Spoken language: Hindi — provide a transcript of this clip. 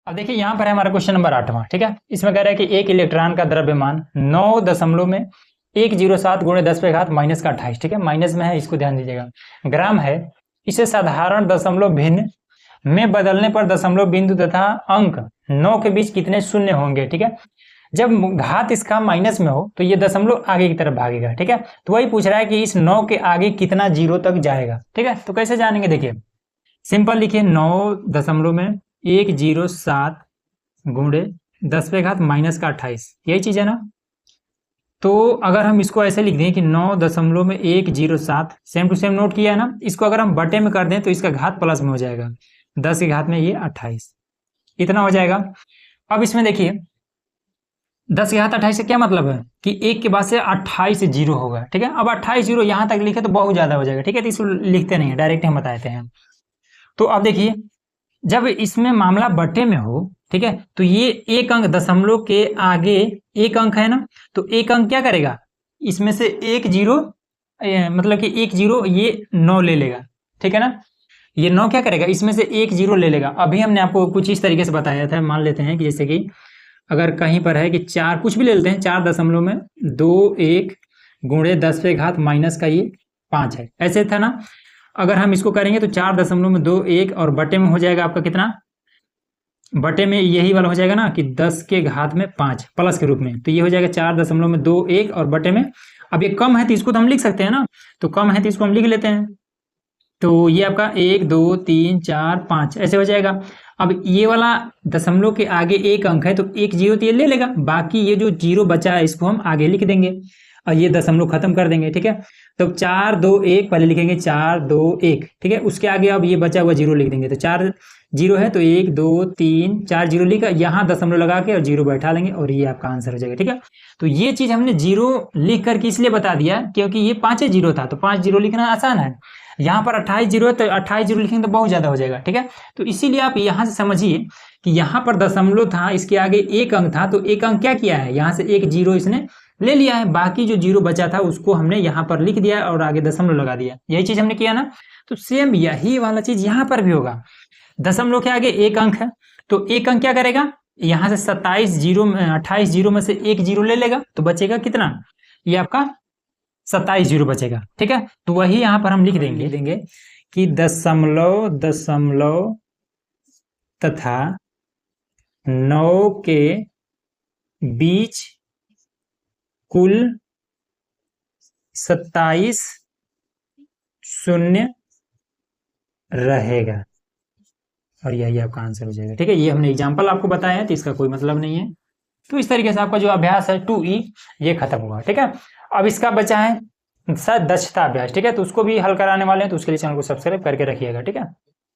अब देखिए यहाँ पर है हमारा क्वेश्चन नंबर 8वां। ठीक है, इसमें कह रहा है कि एक इलेक्ट्रॉन का द्रव्यमान 9.107 गुणे 10 पे घात माइनस का 28, ठीक है, माइनस में है, इसको ध्यान दीजिएगा, ग्राम है। इसे साधारण दशमलव भिन्न में बदलने पर दशमलव बिंदु तथा अंक 9 के बीच कितने शून्य होंगे। ठीक है, जब घात इसका माइनस में हो तो ये दशमलव आगे की तरफ भागेगा। ठीक है, तो वही पूछ रहा है कि इस 9 के आगे कितना जीरो तक जाएगा। ठीक है, तो कैसे जानेंगे, देखिए सिंपल लिखिए, 9.107 गुणे 10 पे घात माइनस का 28, यही चीज है ना। तो अगर हम इसको ऐसे लिख दें कि 9.107, सेम टू सेम नोट किया है ना, इसको अगर हम बटे में कर दें तो इसका घात प्लस में हो जाएगा, 10 की घात में ये 28, इतना हो जाएगा। अब इसमें देखिए 10 की घात 28 से क्या मतलब है कि एक के बाद से 28 जीरो होगा। ठीक है, अब 28 जीरो यहां तक लिखे तो बहुत ज्यादा हो जाएगा। ठीक है, तो इसको लिखते नहीं है, डायरेक्ट हम बताते हैं। तो अब देखिए जब इसमें मामला बटे में हो, ठीक है, तो ये एक अंक दशमलव के आगे एक अंक है ना, तो एक अंक क्या करेगा, इसमें से एक जीरो, मतलब कि एक जीरो ये 9 ले लेगा। ठीक है ना, ये 9 क्या करेगा, इसमें से एक जीरो ले लेगा। अभी हमने आपको कुछ इस तरीके से बताया था, मान लेते हैं कि जैसे कि अगर कहीं पर है कि 4, कुछ भी ले लेते हैं, 4.21 गुणे 10 पे घात माइनस का ये 5 है, ऐसे था ना। अगर हम इसको करेंगे तो 4.21 और बटे में हो जाएगा आपका कितना, बटे में यही वाला हो जाएगा ना कि 10 के घात में 5 प्लस के रूप में, तो ये हो जाएगा 4.21 और बटे में, अब ये कम है तो इसको तो हम लिख सकते हैं ना, तो कम है तो इसको हम लिख लेते हैं, तो ये आपका 1 2 3 4 5 ऐसे हो जाएगा। अब ये वाला दशमलव के आगे एक अंक है तो एक जीरो तो ये ले लेगा, बाकी ये जो जीरो बचा है इसको हम आगे लिख देंगे और ये दशमलव खत्म कर देंगे। ठीक है, तो 4 2 1 पहले लिखेंगे 4 2 1, ठीक है, उसके आगे अब ये बचा हुआ जीरो लिख देंगे, तो 4 जीरो है तो 1 2 3 4 जीरो लिखा, यहाँ दशमलव लगा के और जीरो बैठा लेंगे और ये आपका आंसर हो जाएगा। ठीक है, तो ये चीज हमने जीरो लिख करके इसलिए बता दिया क्योंकि ये 5 जीरो था, तो 5 जीरो लिखना आसान है। यहाँ पर 28 जीरो है तो 28 जीरो लिखेंगे तो बहुत ज्यादा हो जाएगा। ठीक है, तो इसीलिए आप यहाँ से समझिए कि यहाँ पर दशमलव था, इसके आगे एक अंक था, तो एक अंक क्या किया है, यहाँ से एक जीरो इसने ले लिया है, बाकी जो जीरो बचा था उसको हमने यहाँ पर लिख दिया और आगे दशमलव लगा दिया, यही चीज हमने किया ना। तो सेम यही वाला चीज यहाँ पर भी होगा, दशमलव के आगे एक अंक है तो एक अंक क्या करेगा, यहाँ से 28 जीरो में से एक जीरो ले लेगा, तो बचेगा कितना, ये आपका 27 जीरो बचेगा। ठीक है, तो वही यहाँ पर हम लिख देंगे कि दशमलव दशमलव तथा 9 के बीच कुल 27 शून्य रहेगा और यही आपका आंसर हो जाएगा। ठीक है, ये हमने एग्जांपल आपको बताया है तो इसका कोई मतलब नहीं है। तो इस तरीके से आपका जो अभ्यास है 2E ये खत्म हुआ। ठीक है, अब इसका बचा है दक्षता अभ्यास। ठीक है, तो उसको भी हल कराने वाले हैं, तो उसके लिए चैनल को सब्सक्राइब करके रखिएगा। ठीक है।